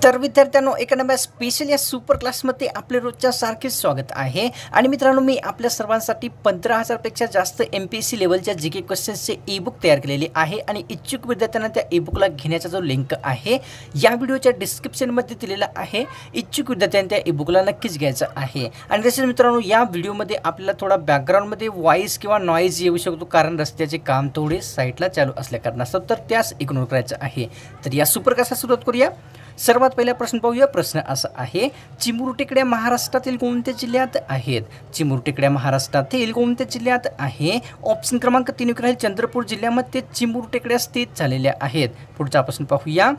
तर विद्यार्थ्यांनो एका नव्या स्पेशल या सुपर क्लासमध्ये आपले रोजच्या सारखे स्वागत आहे। आणि मित्रांनो मी आपल्या सर्वांसाठी 15,000 पेक्षा जास्त MPSC लेवलच्या जीके क्वेश्चन्सचे ई-बुक तयार केलेले आहे आणि इच्छुक विद्यार्थ्यांना त्या ई-बुकला घेण्याचा जो लिंक आहे या व्हिडिओच्या डिस्क्रिप्शनमध्ये दिलेला आहे। इच्छुक विद्यार्थ्यांनी त्या ई-बुकला नक्कीच घ्यायचं आहे। आणि तसेच मित्रांनो या व्हिडिओमध्ये आपल्याला थोडा बॅकग्राऊंडमध्ये व्हॉइस किंवा नॉईज येऊ शकतो, कारण रस्त्याचे काम थोडे साईडला चालू असल्या कारणास्तव, तर त्यास इग्नोर करायचं आहे। तर या सुपर क्लासला सुरुवात करूया। सर्वात पहिला प्रश्न पाहूया। प्रश्न असा आहे, चिमुरू टेकड्या महाराष्ट्रातील कोणत्या जिल्ह्यात आहेत? चिमुरू टेकड्या महाराष्ट्रातील कोणत्या जिल्ह्यात आहे? ऑप्शन क्रमांक 3 राहील चंद्रपूर जिल्ह्यामध्ये चिमुरू टेकड्या स्थित झालेल्या आहेत। पुढचा प्रश्न पाहूया।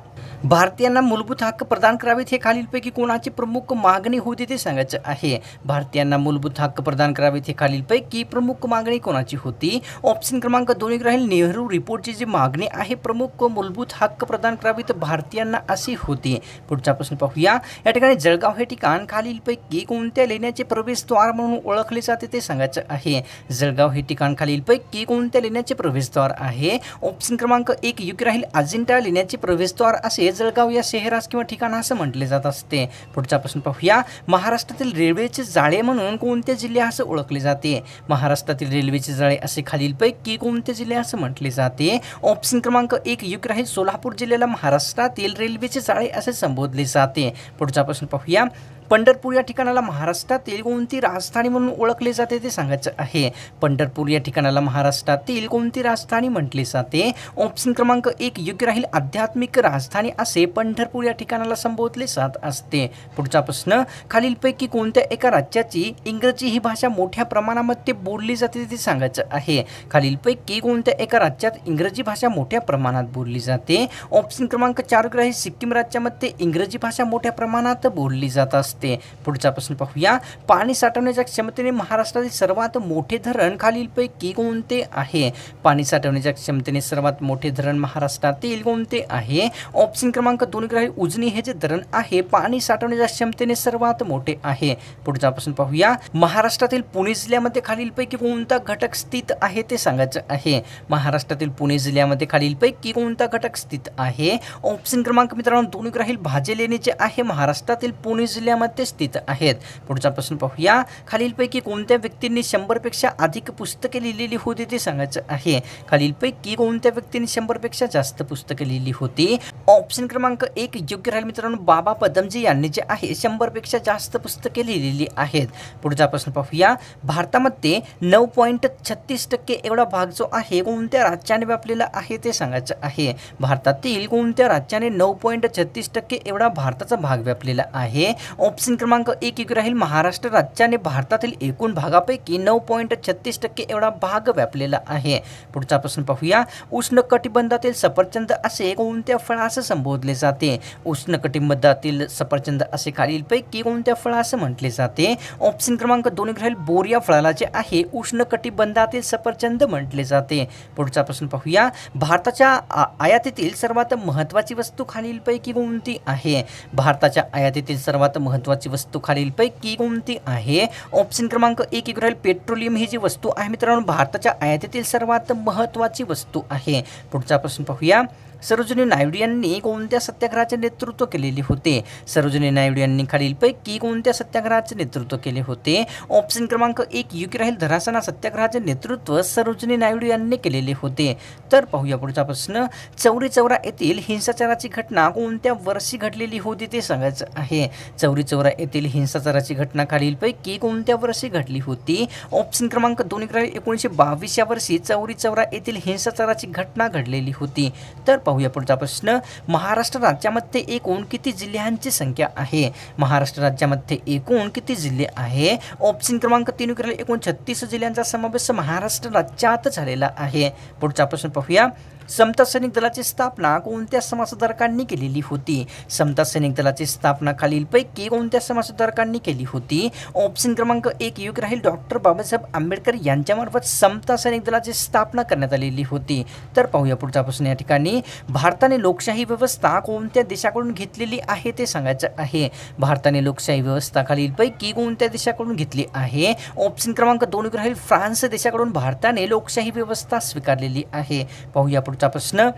भारतीयांना मूलभूत हक्क प्रदान करावेत हे खालीलपैकी कोणाची प्रमुख मागणी होती ते सांगायचं आहे। भारतीयांना मूलभूत हक्क प्रदान करावेत हे खालीलपैकी प्रमुख मागणी कोणाची होती? ऑप्शन क्रमांक 2 राहील नेहरू रिपोर्टची जी मागणी आहे, प्रमुख मूलभूत हक्क प्रदान करावेत भारतीयांना अशी होती। पुढचा प्रश्न पाहूया। या ठिकाणी जळगाव हे ठिकाण खालीलपैकी कोणत्या लेण्याचे प्रवेशद्वार म्हणून ओळखले जाते ते सांगायचं आहे। जळगाव हे ठिकाण खालीलपैकी कोणत्या लेण्याचे प्रवेशद्वार आहे? ऑप्शन क्रमांक 1 योग्य राहील अजिंठा लेण्याचे प्रवेशद्वार असे जळगाव या शहरास किंवा ठिकाणास म्हटले जात असते। पुढचा प्रश्न पाहूया। महाराष्ट्रातील रेल्वेचे जाळे म्हणून कोणत्या जिल्ह्यास ओळखले जाते? महाराष्ट्रातील रेल्वेचे जाळे असे खालीलपैकी कोणत्या जिल्ह्यास म्हटले जाते? ऑप्शन क्रमांक 1 योग्य राहील सोलापूर जिल्ह्याला महाराष्ट्रातील रेल्वेचे जाळे असे संबोधले जाते। पुढचा प्रश्न पाहूया। पंढरपूर या ठिकाणाला महाराष्ट्रातील कोणती राजधानी म्हणून ओळखले जाते ते सांगायचं आहे। पंढरपूर या ठिकाणाला महाराष्ट्रातील कोणती राजधानी म्हटली जाते? ऑप्शन क्रमांक 1 योग्य राहील आध्यात्मिक राजधानी असे पंढरपूर या ठिकाणाला संबोधले जात असते। पुढचा प्रश्न, खालीलपैकी कोणत्या एका राज्याची इंग्रजी ही भाषा मोठ्या प्रमाणामध्ये बोलली जाते ते सांगायचं आहे। खालीलपैकी कोणत्या एका राज्यात इंग्रजी भाषा मोठ्या प्रमाणात बोलली जाते? ऑप्शन क्रमांक 4 राहील सिक्कीम राज्यामध्ये इंग्रजी भाषा मोठ्या प्रमाणात बोलली जात असते। पुढचा प्रश्न पाहूया। पाणी साठवण्याच्या क्षमतेने महाराष्ट्रातील सर्वात मोठे धरण खालीलपैकी कोणते आहे? पाणी साठवण्याच्या क्षमतेने सर्वात मोठे धरण महाराष्ट्रातील कोणते आहे? ऑप्शन क्रमांक 2 राहील उजनी हे जे धरण आहे पाणी साठवण्याच्या क्षमतेने सर्वात मोठे आहे। पुढचा प्रश्न पाहूया। महाराष्ट्रातील पुणे जिल्ह्यामध्ये खालीलपैकी कोणता घटक स्थित आहे ते सांगायचं आहे। महाराष्ट्रातील पुणे जिल्ह्यामध्ये खालीलपैकी कोणता घटक स्थित आहे? ऑप्शन क्रमांक मित्रांनो 2 राहील भाजे लेणी जे आहे महाराष्ट्रातील पुणे जिल्ह्यामध्ये स्थित आहेत। पुढचा प्रश्न पाहूया। खालीलपैकी कोणत्या व्यक्तींनी 100 पेक्षा अधिक पुस्तके लिहिलेली होती ते सांगायचं आहे। खालीलपैकी कोणत्या व्यक्तींनी 100 पेक्षा जास्त पुस्तके लिहिली होती? ऑप्शन क्रमांक 1 योग्य राहील मित्रांनो बाबा पदमजी यांनी जे आहे 100 पेक्षा जास्त पुस्तके लिहिलेली आहेत। पुढचा प्रश्न पाहूया। भारतामध्ये 9.36% एवढा भाग जो आहे कोणत्या राज्याने व्यापलेला आहे ते सांगायचं आहे। भारतातील कोणत्या राज्याने 9.36% एवढा भारताचा भाग व्यापलेला आहे? ऑप्शन क्रमांक 1 योग्य राहील महाराष्ट्र राज्याने भारतातील एकूण भागापैकी 9.36% एवढा भाग व्यापलेला आहे। पुढचा प्रश्न पाहूया। उष्णकटिबंधातील सफरचंद असे कोणत्या फळास संबोधले जाते? उष्णकटिबंधातील सफरचंद असे खालीलपैकी कोणत्या फळास म्हटले जाते? ऑप्शन क्रमांक 2 राहील बोर या फळाला जे आहे उष्णकटिबंधातील सफरचंद म्हटले जाते। पुढचा प्रश्न पाहूया। भारताच्या आयातीतील सर्वात महत्त्वाची वस्तू खालीलपैकी कोणती आहे? भारताच्या आयातीतील सर्वात महत्त्वाची वस्तू खालीलपैकी कोणती आहे? ऑप्शन क्रमांक 1 योग्य राहील पेट्रोलियम ही जी वस्तू आहे मित्रांनो भारताच्या आयातीतील सर्वात महत्त्वाची वस्तू आहे। पुढचा प्रश्न पाहूया। सरोजिनी नायडू यांनी कोणत्या सत्याग्रहाचे नेतृत्व केलेले होते? सरोजिनी नायडू यांनी खालीलपैकी कोणत्या सत्याग्रहाचे नेतृत्व केले होते? ऑप्शन क्रमांक 1 योग्य राहील धरासना सत्याग्रहाचे नेतृत्व सरोजिनी नायडू यांनी केलेले होते। तर पाहूया पुढचा प्रश्न। चौरी चौरा येथील हिंसाचाराची घटना कोणत्या वर्षी घडलेली होती ते सांगायचं आहे। चौरी चौरा येथील हिंसाचाराची घटना खालीलपैकी कोणत्या वर्षी घडली होती? ऑप्शन क्रमांक 2 राहील 1922 या वर्षी चौरी चौरा येथील हिंसाचाराची घटना घडलेली होती। तर पाहूया पुढचा प्रश्न। महाराष्ट्र राज्यामध्ये एकूण किती जिल्ह्यांची संख्या आहे? महाराष्ट्र राज्यामध्ये एकूण किती जिल्हे आहे? ऑप्शन क्रमांक 3 राहील एकूण 36 जिल्ह्यांचा समावेश महाराष्ट्र राज्यात झालेला आहे। पुढचा प्रश्न पाहूया। समता सैनिक दलाची स्थापना कोणत्या समाजसुधारकांनी केलेली होती? समता सैनिक दलाची स्थापना खालीलपैकी कोणत्या समाजसुधारकांनी केली होती? ऑप्शन क्रमांक 1 योग्य राहील डॉक्टर बाबासाहेब आंबेडकर यांच्यामार्फत समता सैनिक दलाची स्थापना करण्यात आलेली होती। तर पाहूया पुढचा प्रश्न। या ठिकाणी भारताने लोकशाही व्यवस्था कोणत्या देशाकडून घेतलेली आहे ते सांगायचं आहे। भारताने लोकशाही व्यवस्था खालीलपैकी कोणत्या देशाकडून घेतली आहे? ऑप्शन क्रमांक 2 योग्य राहील फ्रान्स देशाकडून भारताने लोकशाही व्यवस्था स्वीकारलेली आहे। पाहूया पुढचा प्रश्न।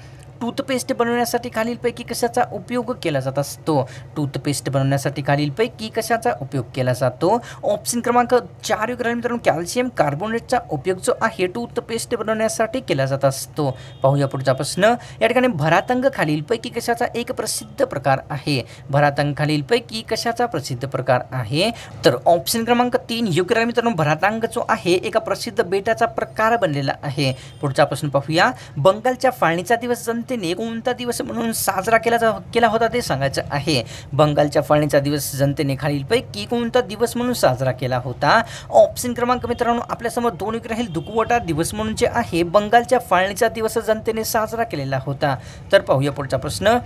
टूथपेस्ट बनवण्यासाठी खालीलपैकी कशाचा उपयोग केला जात असतो? टूथपेस्ट बनवण्यासाठी खालीलपैकी कशाचा उपयोग केला जातो? ऑप्शन क्रमांक 4 योग्य राहील मित्रांनो, कॅल्शियम कार्बोनेटचा उपयोग जो आहे टूथपेस्ट बनवण्यासाठी केला जात असतो. पाहूया पुढचा प्रश्न. या ठिकाणी भरातंग खालीलपैकी कशाचा एक प्रसिद्ध प्रकार आहे? भरातंग खालीलपैकी कशाचा प्रसिद्ध प्रकार आहे? तर ऑप्शन क्रमांक 3 योग्य राहील मित्रांनो, भरातंग जो आहे एका प्रसिद्ध बेटाचा प्रकार बनलेला आहे. पुढचा प्रश्न पाहूया. बंगालच्या फाळणीचा दिवस जनतेने कोणता दिवस म्हणून साजरा केला होता ते सांगायचं आहे. बंगालच्या फाळणीचा दिवस जनतेने खालीलपैकी कोणता दिवस म्हणून साजरा केला होता? ऑप्शन क्रमांक मित्रांनो आपल्यासमोर 2 योग्य राहील. दुखवटा दिवस म्हणून जे आहे बंगालच्या फाळणीचा दिवस जनतेने साजरा केलेला होता. तर पाहूया पुढचा प्रश्न.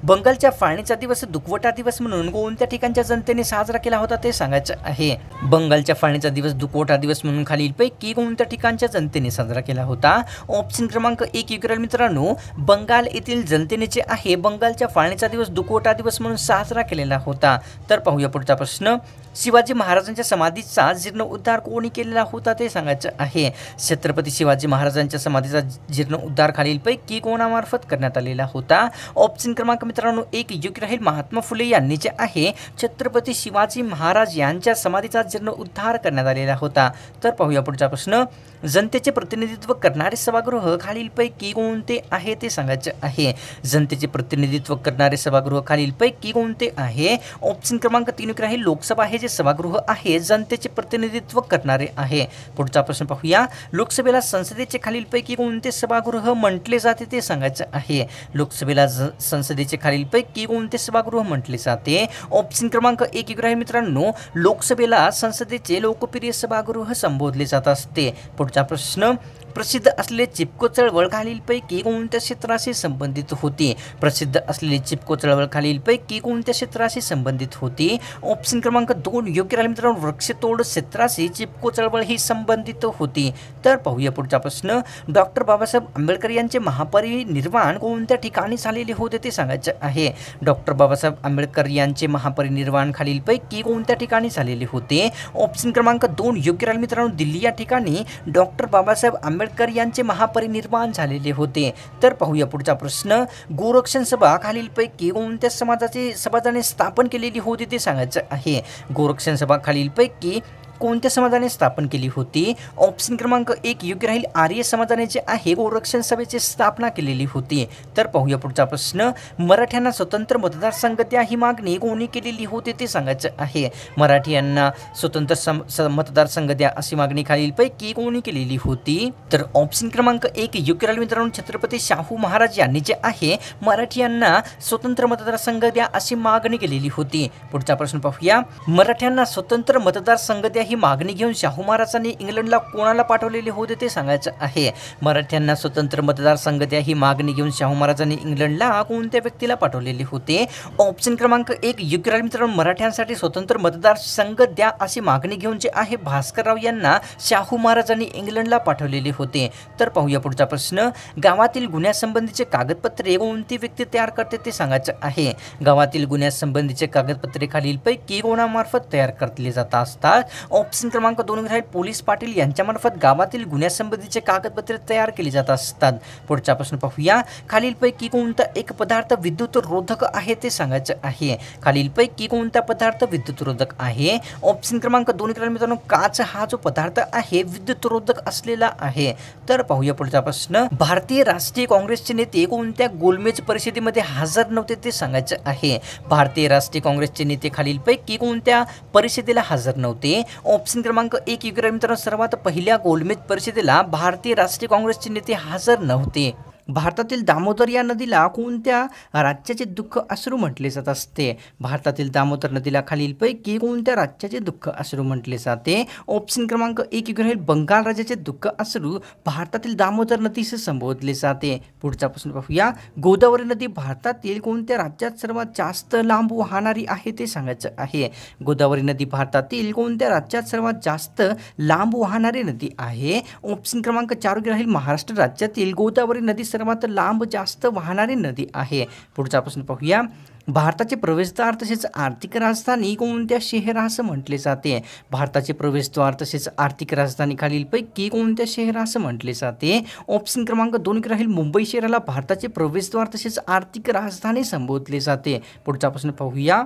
बंगालच्या फाळणीचा दिवस दुखवटा दिवस म्हणून कोणत्या ठिकाणच्या जनतेने साजरा केला होता ते सांगायचं आहे. बंगालच्या फाळणीचा दिवस दुखवटा दिवस म्हणून खालीलपैकी कोणत्या ठिकाणच्या जनतेने साजरा केला होता? ऑप्शन क्रमांक 1 योग्य राहील मित्रांनो, बंगाल येथील जनतेने जे आहे बंगालच्या फाळणीचा दिवस दुखवटा दिवस म्हणून साजरा केलेला होता. तर पाहूया पुढचा प्रश्न. शिवाजी महाराजांच्या समाधीचा जीर्णोद्धार कोणी केलेला होता ते सांगायचं आहे. छत्रपती शिवाजी महाराजांच्या समाधीचा जीर्णोद्धार खालीलपैकी कोणामार्फत करण्यात आलेला होता? ऑप्शन क्रमांक मित्रांनो 1 योग्य राहील. महात्मा फुले यांनी जे आहे छत्रपती शिवाजी महाराज यांच्या समाधीचा जीर्णोद्धार करण्यात आलेला होता. तर पाहूया पुढचा प्रश्न. जनतेचे प्रतिनिधित्व करणारे सभागृह खालीलपैकी कोणते आहे ते सांगायचे आहे. जनतेचे प्रतिनिधित्व करणारे सभागृह खालीलपैकी कोणते आहे? ऑप्शन क्रमांक 3 योग्य राहील. लोकसभा हे जे सभागृह आहे जनतेचे प्रतिनिधित्व करणारे आहे. पुढचा प्रश्न पाहूया. लोकसभेला संसदेचे खालीलपैकी कोणते सभागृह म्हटले जाते ते सांगायचं आहे. लोकसभेला संसदेचे खालीलपैकी कोणते सभागृह म्हटले जाते? ऑप्शन क्रमांक 1 योग्य राहील मित्रांनो, लोकसभेला संसदेचे लोकप्रिय सभागृह संबोधले जात असते. पुढचा प्रश्न. प्रसिद्ध असलेले चिपको चळवळ खालीलपैकी कोणत्या क्षेत्राशी संबंधित होती? प्रसिद्ध असलेली चिपको चळवळ खालीलपैकी कोणत्या क्षेत्राशी संबंधित होती? ऑप्शन क्रमांक 2 योग्य राहील मित्रांनो, वृक्षतोड क्षेत्राशी चिपको चळवळ ही संबंधित होती. तर पाहूया पुढचा प्रश्न. डॉक्टर बाबासाहेब आंबेडकर यांचे महापरिनिर्वाण कोणत्या ठिकाणी झालेले होते ते सांगायचे आहे. डॉक्टर बाबासाहेब आंबेडकर यांचे महापरिनिर्वाण खालीलपैकी कोणत्या ठिकाणी झालेले होते? ऑप्शन क्रमांक 2 योग्य राहील मित्रांनो, दिल्ली या ठिकाणी डॉक्टर बाबासाहेब आंबेडकर यांचे महापरिनिर्वाण झालेले होते. तर पाहूया पुढचा प्रश्न. गोरक्षण सभा खालीलपैकी कोणत्या समाजाने स्थापन केलेली होती ते सांगायचं आहे. गोरक्षण सभा खालीलपैकी कोणत्या समाजाने स्थापन केली होती? ऑप्शन क्रमांक 1 योग्य राहील. आर्य समाजाने जे आहे गोरक्षण सभेची स्थापना केलेली होती. तर पाहूया पुढचा प्रश्न. मराठ्यांना स्वतंत्र मतदारसंघ द्या ही मागणी कोणी केलेली होती ते सांगायचं आहे. मराठ्यांना स्वतंत्र मतदारसंघ द्या अशी मागणी खालीलपैकी कोणी केलेली होती? तर ऑप्शन क्रमांक 1 योग्य राहील मित्रांनो, छत्रपती शाहू महाराज यांनी जे आहे मराठ्यांना स्वतंत्र मतदारसंघ द्या अशी मागणी केलेली होती. पुढचा प्रश्न पाहूया. मराठ्यांना स्वतंत्र मतदारसंघ द्या ही मागणी घेऊन शाहू महाराजांनी इंग्लंडला कोणाला पाठवलेले होते ते सांगायचं आहे. मराठ्यांना स्वतंत्र मतदारसंघ द्या ही मागणी घेऊन शाहू महाराजांनी इंग्लंडला कोणत्या व्यक्तीला पाठवलेले होते? ऑप्शन क्रमांक 1 योग्य राहील मित्रांनो, मराठ्यांसाठी स्वतंत्र मतदारसंघ द्या अशी मागणी घेऊन जे आहे भास्करराव यांना शाहू महाराजांनी इंग्लंडला पाठवलेले होते. तर पाहूया पुढचा प्रश्न. गावातील गुन्ह्यासंबंधीचे कागदपत्रे कोणती व्यक्ती तयार करते ते सांगायचं आहे. गावातील गुन्ह्यासंबंधीचे कागदपत्रे खालीलपैकी कोणामार्फत तयार केले जात असतात? ऑप्शन क्रमांक 2 राहील. पोलीस पाटील यांच्यामार्फत गावातील गुन्ह्यासंबंधीचे कागदपत्रे तयार केली जात असतात. पुढचा प्रश्न पाहूया. खालीलपैकी कोणता एक पदार्थ विद्युत रोधक आहे ते सांगायचं आहे. खालीलपैकी कोणता पदार्थ विद्युत रोधक आहे? ऑप्शन क्रमांक 2 राहील मित्रांनो, काच हा जो पदार्थ आहे विद्युत रोधक असलेला आहे. तर पाहूया पुढचा प्रश्न. भारतीय राष्ट्रीय काँग्रेसचे नेते कोणत्या गोलमेज परिषदेमध्ये हजर नव्हते ते सांगायचं आहे. भारतीय राष्ट्रीय काँग्रेसचे नेते खालीलपैकी कोणत्या परिषदेला हजर नव्हते? ऑप्शन क्रमांक 1 योग्य राहील मित्रांनो, सर्वात पहिल्या गोलमेज परिषदेला भारतीय राष्ट्रीय काँग्रेसचे नेते हजर नव्हते. भारतातील दामोदर या नदीला कोणत्या राज्याचे दुःख अश्रू म्हटले जात असते? भारतातील दामोदर नदीला खालीलपैकी कोणत्या राज्याचे दुःख अश्रू म्हटले जाते? ऑप्शन क्रमांक 1 योग्य राहील. बंगाल राज्याचे दुःख अश्रू भारतातील दामोदर नदीशी संबोधले जाते. पुढचा प्रश्न पाहूया. गोदावरी नदी भारतातील कोणत्या राज्यात सर्वात जास्त लांब वाहणारी आहे ते सांगायचं आहे. गोदावरी नदी भारतातील कोणत्या राज्यात सर्वात जास्त लांब वाहणारी नदी आहे? ऑप्शन क्रमांक 4 योग्य राहील. महाराष्ट्र राज्यातील गोदावरी नदी सर्वात लांब जास्त वाहणारी नदी आहे. पुढचा प्रश्न पाहूया. भारताचे प्रवेशद्वार तसेच आर्थिक राजधानी कोणत्या शहरास म्हटले जाते? भारताचे प्रवेशद्वार तसेच आर्थिक राजधानी खालीलपैकी कोणत्या शहरास म्हटले जाते? ऑप्शन क्रमांक 2 राहील मुंबई शहराला भारताचे प्रवेशद्वार तसेच आर्थिक राजधानी संबोधले जाते. पुढचा प्रश्न पाहूया.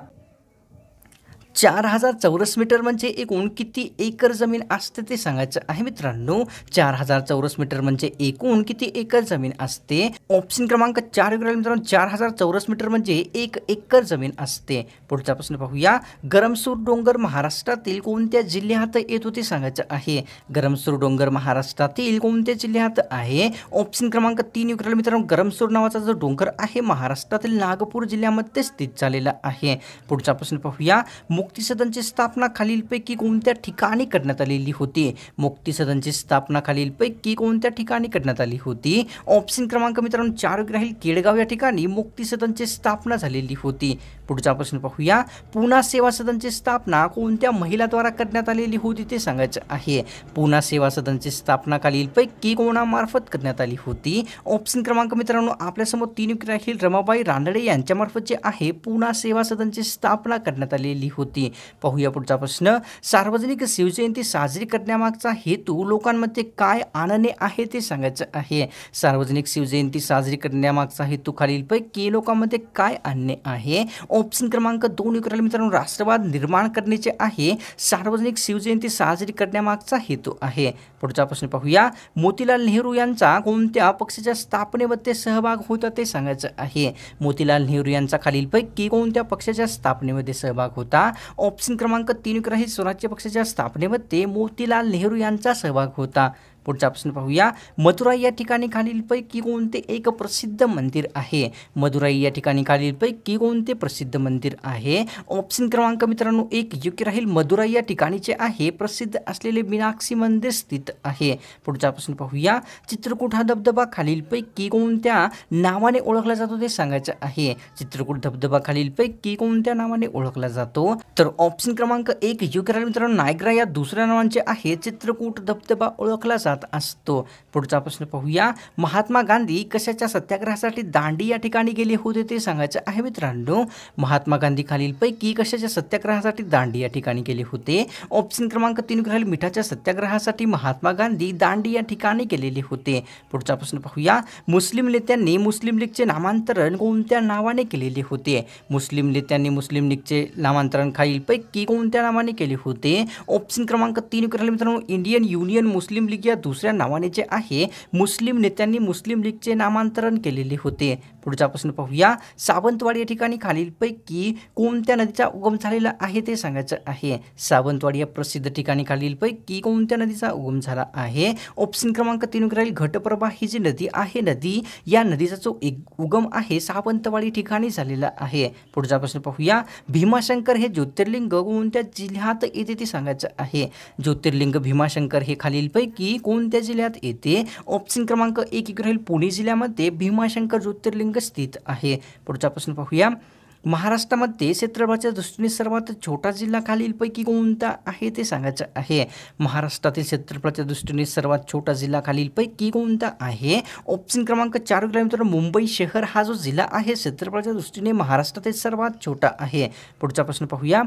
4000 चौरस मीटर म्हणजे एकूण किती एकर जमीन असते ते सांगायचं आहे मित्रांनो. 4000 चौरस मीटर म्हणजे एकूण किती एकर जमीन असते? ऑप्शन क्रमांक 4 मित्रांनो 4000 चौरस मीटर म्हणजे 1 एकर जमीन असते. पुढचा प्रश्न पाहूया. गरमसूर डोंगर महाराष्ट्रातील कोणत्या जिल्ह्यात येतो ते सांगायचं आहे? गरमसूर डोंगर महाराष्ट्रातील कोणत्या जिल्ह्यात आहे? ऑप्शन क्रमांक 3 मित्रांनो गरमसूर नावाचा जो डोंगर आहे महाराष्ट्रातील नागपूर जिल्ह्यामध्ये स्थित झालेला आहे. पुढचा प्रश्न पाहूया. मुक्ती सदनची स्थापना खालीलपैकी कोणत्या ठिकाणी करण्यात आलेली होती? मुक्ती सदनची स्थापना खालीलपैकी कोणत्या ठिकाणी करण्यात आली होती? ऑप्शन क्रमांक मित्रांनो 4 राहील केळगाव या ठिकाणी मुक्ती सदनची स्थापना झालेली होती. पुढचा प्रश्न पाहूया. पुणा सेवा सदनची स्थापना कोणत्या महिलाद्वारा करण्यात आलेली होती ते सांगायचं आहे? पुणा सेवा सदनची स्थापना खालीलपैकी कोणामार्फत करण्यात आली होती? ऑप्शन क्रमांक मित्रांनो आपल्यासमोर 3 राहील रमाबाई रानडे यांच्यामार्फत जे आहे पुणा सेवा सदनची स्थापना करण्यात आलेली होती. पाहूया पुढचा प्रश्न. सार्वजनिक शिवजयंती साजरी करण्यामागचा हेतू लोकांमध्ये काय आणणे आहे ते सांगायचं आहे? सार्वजनिक शिवजयंती साजरी करण्यामागचा हेतू खालीलपैकी लोकांमध्ये काय आणणे आहे? ऑप्शन क्रमांक 2 मित्रांनो राष्ट्रवाद निर्माण करण्याचे आहे. सार्वजनिक शिवजयंती साजरी करण्यामागचा हेतू आहे. पुढचा प्रश्न पाहूया. मोतीलाल नेहरू यांचा कोणत्या पक्षाच्या स्थापनेमध्ये सहभाग होता ते सांगायचं आहे? मोतीलाल नेहरू यांचा खालीलपैकी कोणत्या पक्षाच्या स्थापनेमध्ये सहभाग होता? ऑप्शन क्रमांक 3 राहील स्वराज्य पक्षाच्या स्थापनेमध्ये मोतीलाल नेहरू यांचा सहभाग होता. पुढचा प्रश्न पाहूया. मदुराई या ठिकाणी खालीलपैकी कोणते एक प्रसिद्ध मंदिर आहे? मदुराई या ठिकाणी खालीलपैकी कोणते प्रसिद्ध मंदिर आहे? ऑप्शन क्रमांक मित्रांनो 1 योग्य राहील. मदुराई या ठिकाणीचे आहे प्रसिद्ध असलेले मीनाक्षी मंदिर स्थित आहे. पुढचा प्रश्न पाहूया. चित्रकूट हा धबधबा खालीलपैकी कोणत्या नावाने ओळखला जातो ते सांगायचं आहे? चित्रकूट धबधबा खालीलपैकी कोणत्या नावाने ओळखला जातो? तर ऑप्शन क्रमांक 1 योग्य राहील मित्रांनो. नायग्रा या दुसऱ्या नावांचे आहे चित्रकूट धबधबा ओळखला असतो. पुढचा प्रश्न पाहूया. महात्मा गांधी कशाच्या सत्याग्रहासाठी दांडी या ठिकाणी गेले होते ते सांगायचं आहे मित्रांनो? महात्मा गांधी खालीलपैकी कशाच्या सत्याग्रहासाठी दांडी या ठिकाणी गेले होते? ऑप्शन क्रमांक 3 राहील मिठाच्या सत्याग्रहासाठी महात्मा गांधी दांडी या ठिकाणी गेलेले होते. पुढचा प्रश्न पाहूया. मुस्लिम नेत्यांनी मुस्लिम लीगचे नामांतरण कोणत्या नावाने केलेले होते? मुस्लिम नेत्यांनी मुस्लिम लीगचे नामांतरण खालीलपैकी कोणत्या नावाने केले होते? ऑप्शन क्रमांक 3 राहील मित्रांनो इंडियन युनियन मुस्लिम लीग या दुसऱ्या नावाने जे आहे मुस्लिम नेत्यांनी मुस्लिम लीगचे नामांतरण केलेले होते. पुढचा प्रश्न पाहूया. सावंतवाडी या ठिकाणी खालीलपैकी कोणत्या नदीचा उगम झालेला आहे ते सांगायचं आहे? सावंतवाडी या प्रसिद्ध ठिकाणी खालीलपैकी कोणत्या नदीचा उगम झाला आहे? ऑप्शन क्रमांक 3 राहील घटप्रभा ही जी नदी आहे या नदीचा जो उगम आहे सावंतवाडी ठिकाणी झालेला आहे. पुढचा प्रश्न पाहूया. भीमाशंकर हे ज्योतिर्लिंग कोणत्या जिल्ह्यात येते ते सांगायचं आहे? ज्योतिर्लिंग भीमाशंकर हे खालीलपैकी कोणत्या जिल्ह्यात येते? ऑप्शन क्रमांक 1 राहील पुणे जिल्ह्यामध्ये भीमाशंकर ज्योतिर्लिंग स्थित आहे. पुढचा प्रश्न पाहूया. महाराष्ट्रामध्ये क्षेत्रफळाच्या दृष्टीने सर्वात छोटा जिल्हा खालीलपैकी कोणता आहे ते सांगायचं आहे? महाराष्ट्रातील क्षेत्रफळाच्या दृष्टीने सर्वात छोटा जिल्हा खालीलपैकी कोणता आहे? ऑप्शन क्रमांक 4 मित्रांनो मुंबई शहर हा जो जिल्हा आहे क्षेत्रफळाच्या दृष्टीने महाराष्ट्रातील सर्वात छोटा आहे. पुढचा प्रश्न पाहूया.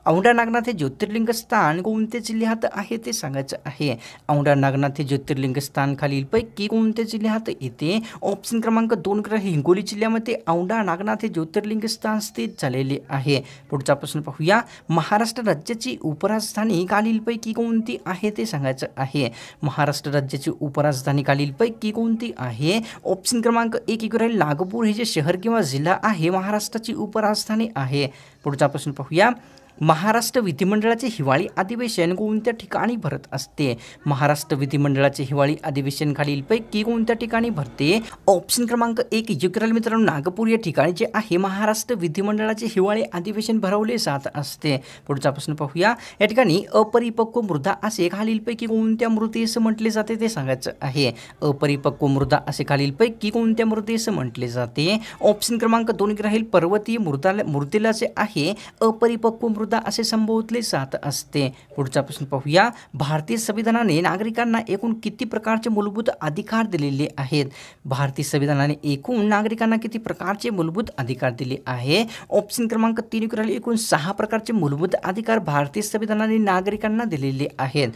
औंढा नागनाथ हे ज्योतिर्लिंग स्थान कोणत्या जिल्ह्यात आहे ते सांगायचं आहे? औंढा नागनाथ हे ज्योतिर्लिंग स्थान खालीलपैकी कोणत्या जिल्ह्यात येते? ऑप्शन क्रमांक 2 हिंगोली जिल्ह्यामध्ये औंढा नागनाथ हे ज्योतिर्लिंग स्थान स्थित झालेले आहे. पुढचा प्रश्न पाहूया. महाराष्ट्र राज्याची उपराजधानी खालीलपैकी कोणती आहे ते सांगायचं आहे? महाराष्ट्र राज्याची उपराजधानी खालीलपैकी कोणती आहे? ऑप्शन क्रमांक 1 राहील नागपूर हे जे शहर किंवा जिल्हा आहे महाराष्ट्राची उपराजधानी आहे. पुढचा प्रश्न पाहूया. महाराष्ट्र विधिमंडळाचे हिवाळी अधिवेशन कोणत्या ठिकाणी भरत असते? महाराष्ट्र विधिमंडळाचे हिवाळी अधिवेशन खालीलपैकी कोणत्या ठिकाणी भरते? ऑप्शन क्रमांक 1 योग्य राहील मित्रांनो नागपूर या ठिकाणी जे आहे महाराष्ट्र विधिमंडळाचे हिवाळी अधिवेशन भरवले जात असते. पुढचा प्रश्न पाहूया. या ठिकाणी अपरिपक्व मृदा असे खालीलपैकी कोणत्या मृदेस म्हटले जाते ते सांगायचं आहे? अपरिपक्व मृदा असे खालीलपैकी कोणत्या मृदेस म्हटले जाते? ऑप्शन क्रमांक 2 राहील पर्वतीय मृदेला जे आहे अपरिपक्व स्पर्धा असे संबोधले जात असते. पुढचा प्रश्न पाहूया. भारतीय संविधानाने नागरिकांना एकूण किती प्रकारचे मूलभूत अधिकार दिलेले आहेत? भारतीय संविधानाने एकूण नागरिकांना किती प्रकारचे मूलभूत अधिकार दिले आहे? ऑप्शन क्रमांक 3 एकूण 6 प्रकारचे मूलभूत अधिकार भारतीय संविधानाने नागरिकांना दिलेले आहेत.